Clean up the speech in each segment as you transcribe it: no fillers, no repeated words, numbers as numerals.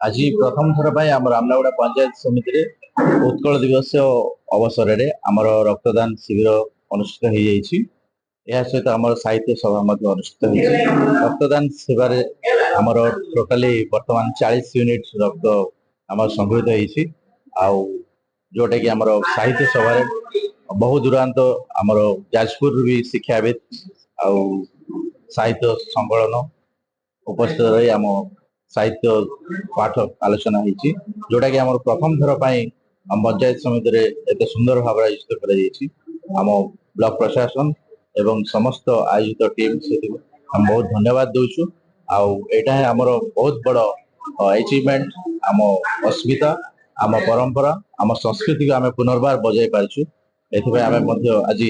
आज प्रथम थर आम रामनागुड़ा पंचायत समिति रे उत्कल दिवस अवसर में आमर रक्तदान शिविर अनुष्ठित हो जाइए। यह सहित आम साहित्य सभा अनुष्ठित हो रक्तदान सेवार आमर टोटाली वर्तमान 40 यूनिट रक्त आम संगृहित हो जोटा कि आमर साहित्य सभा बहु दूरांत आमर जाजपुर भी शिक्षाविद आउ साहित्य संकलन उपस्थित रही आम साहित्य पाठ आलोचना होती जोटा कि आम प्रथम थर आम पंचायत समिति एत सुंदर भाव आयोजित कर ब्लॉक प्रशासन एवं समस्त आयोजित टीम से हम बहुत धन्यवाद दूचु। आईटा है आमर बहुत बड़ अचिवमेंट आम अस्मिता आम परंपरा आम संस्कृति को आम पुनर्बार बजाई पार्छु। एम आज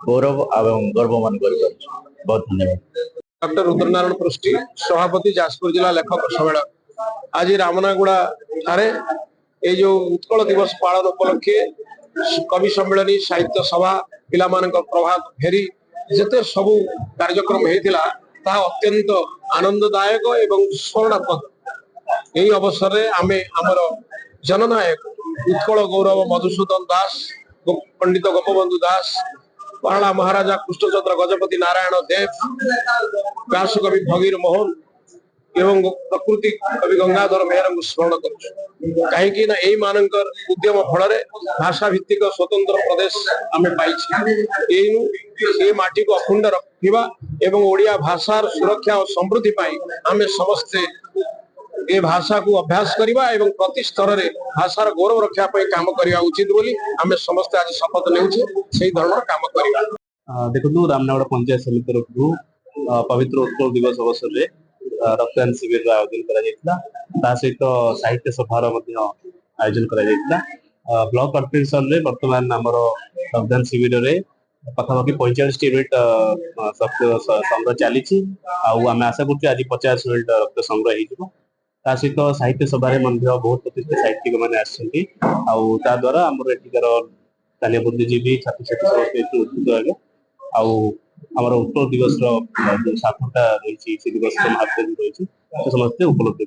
गौरव एवं गर्व मान कर बहुत धन्यवाद। डॉक्टर रुद्रनारायण पृष्टि सभापति जाजपुर जिला लेखक सम्मेलन आज रामनागुड़ा ठारे ये जो उत्कल दिवस पालन उपलक्षे कवि सम्मेलन साहित्य सभा पिला प्रभात फेरी जिते सबू कार्यक्रम होता अत्यंत आनंददायक एवं स्मरणात्मक। यही अवसर में आमे आमर जननायक उत्कल गौरव मधुसूदन दास पंडित गोपबंधु दास पाला महाराजा कृष्णचंद्र गजपति नारायण देव व्यास कवि भगीर मोहन एवं प्रकृति कवि गंगाधर मेहर स्मरण कहीं यही मानकर उद्यम फल भाषा भित्तिक स्वतंत्र प्रदेश आम पाई माटी को अखंड रखा एवं ओडिया भाषार सुरक्षा और समृद्धि आम समस्ते ए भाषा को अभ्यास करवा एवं प्रति स्तर में भाषार गौरव रखा काम करवा उचित बोली आम समस्ते आज शपथ ने धरण काम करवा। देखो रामनागुड़ा पंचायत समिति तरफ पवित्र उत्कल दिवस अवसर में रक्तदान शिविर आयोजन करा सहित साहित्य सभार आयोजन करा ब्लॉक कॉर्पोरेशन रे वर्तमान आमर रक्तदान शिविर रे पाखापाखि 45 यूनिट संग्रह चली आम आशा कर आज 50 यूनिट रक्त संग्रह हो सहित साहित्य सभा बहुत प्रतिष्ठित साहित्यिक मैंने द्वारा आमर एଠିକାର स्थानीय बुद्धिजीवी छात्र छात्री समस्त उद्भुत है आमर उत्कल दिवस सार्थकता रही दिवस महत्व रही समस्ते उपलब्ध।